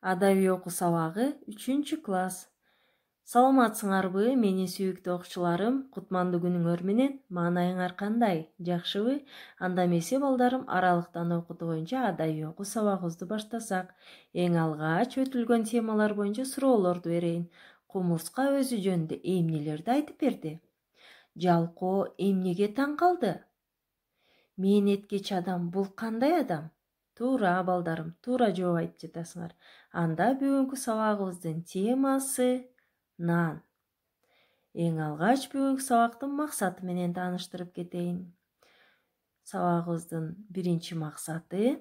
Адабий окуу сабагы 3-класс. Саламатсыңарбы, менин сүйүктүү окуучуларым? Кутмандуу күнүңөр менен. Маанайыңар кандай? Жакшыбы? Анда эмесе балдарым, аралыктан окутуу боюнча адабий окуу сабагыбызды баштасак. Эң алгач өтүлгөн темалар боюнча суроолорду берейин. Кумурска өзү жөнүндө эмнелерди айтып берди? Жалкоо эмнеге таң калды? Мээнеткеч адам бул кандай адам? Туура балдарым, туура жооп айтып жатасыңар. Анда бүгүнкү сабагыбыздын темасы нан. Эң алгач бүгүнкү сабактын максаты менен тааныштырып кетейин. Сабагыбыздын биринчи максаты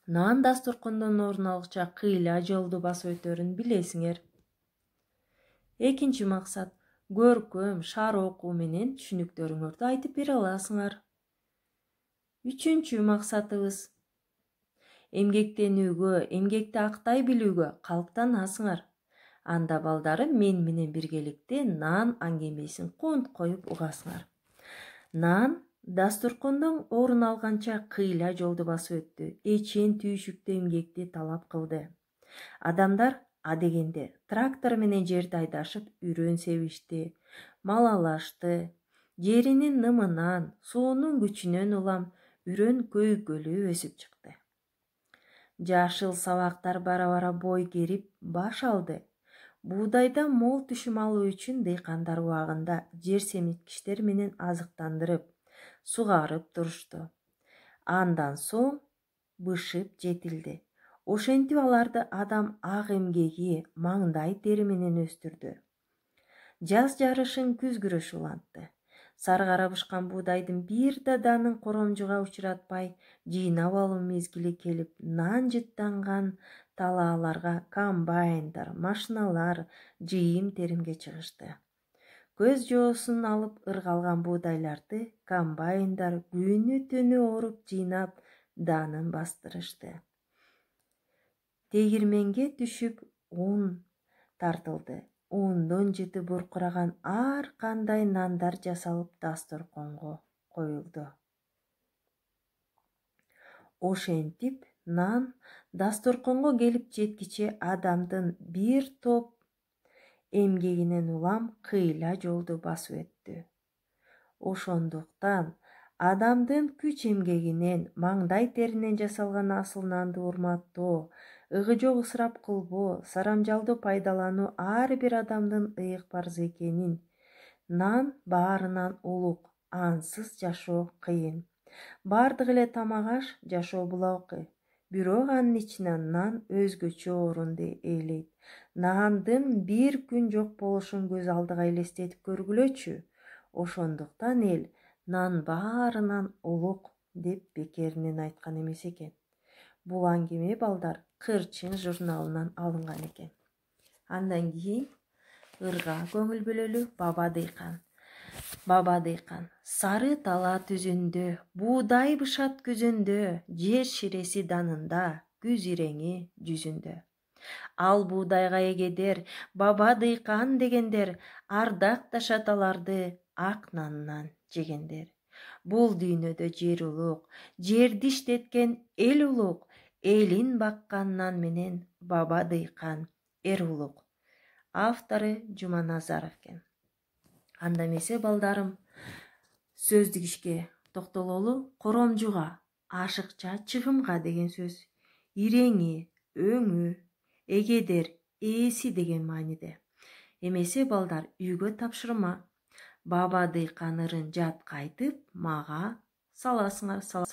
нан дасторкондон орун алгыча кыйла жолду басып өтөрүн билесиңер. Экинчи максат көркөм, шаар окуу менен түшүнүктөрүңөрдү айтып бере аласыңар. Үчүнчү максатыбыз эмгектенүүгө, эмгекти актай билүүгө калктанасыңар. Анда балдарым мен менен биргеликте нан аңгемесин конт коюп угасыңар. Нан дасторкондон орун алганча кыйла жолду басып өттү, эчен түйшүктүү эмгекти талап кылды. Адамдар адегенде трактор менен жерди айдашып үрөн себишти, малалашты. Жеринин нымынан, суунун күчүнөн улам үрөн көйгөлүү өсүп чыкты. Жашыл сабактар бара-бара бой керип баш алды. Буудайдан мол түшүм алуу үчүн дыйкандар убагында жер семирткичтер менен азыктандырып, сугарып турушту. Андан соң бышып жетилди. Ошентип аларды адам ак эмгеги, маңдай тери менен өстүрдү. Жаз жарышын күз күрөшү улантты. Саргара бышкан буудайдын бир да данын коромжуга учуратпай, жыйнап алуу мезгили келип, нан жыттанган талааларга комбайндар, машиналар жыйым теримге чыгышты. Көз жоосун алып ыргалган буудайларды комбайндар күнү түнү оруп жыйнап, данын бастырышты. Тегирменге түшүп ун тартылды. Ундон жыты буркураган ар кандай нандар жасалып дасторконго коюлду. Ошентип нан дасторконго келип жеткиче адамдын бир топ эмгегинен улам кыйла жолду басып өттү. Ошондуктан адамдын күч эмгегинен, маңдай теринен жасалган асыл нанды урматтоо, ыгы жок ысырап кылбоо, сарамжалдуу пайдалануу ар бир адамдын ыйык парзы экенин, нан баарынан улук, ансыз жашоо кыйын. Бардык эле тамак аш жашоо булакы. Бирок анын ичинен нан өзгөчө орунду ээлейт. Нандын бир күн жок болушун көз алдыга элестетип көргүлөчү. Ошондуктан эл нан баарынан улук деп бекеринен айткан эмес экен. Бул аңгеме балдар Кырчын журналынан алынган экен. Андан кийин ырга көңүл бөлөлү баба дыйкан. Баба дыйкан сары тала түзүндө, буудай бышат күзүндө, жер ширеси данында, күз иреңи жүзүндө. Ал буудайга эгедер, баба дыйкан дегендер, ардакташат аларды ак нанынан жегендер. Бул дүйнөдө жер улук, жерди иштеткен эл улук, элин баккан нан менен баба дыйкан эр улук. Автору Жуманазаров экен. Анда эмесе балдарым, сөздүк ишке токтололу. Коромжуга, ашыкча, чыгымга деген сөз иреңи, өңү, эгедер, ээси деген мааниде. Эмесе балдар үйгө тапшырма. Баба дыйкан ырын жатка айтып, мага саласыңар.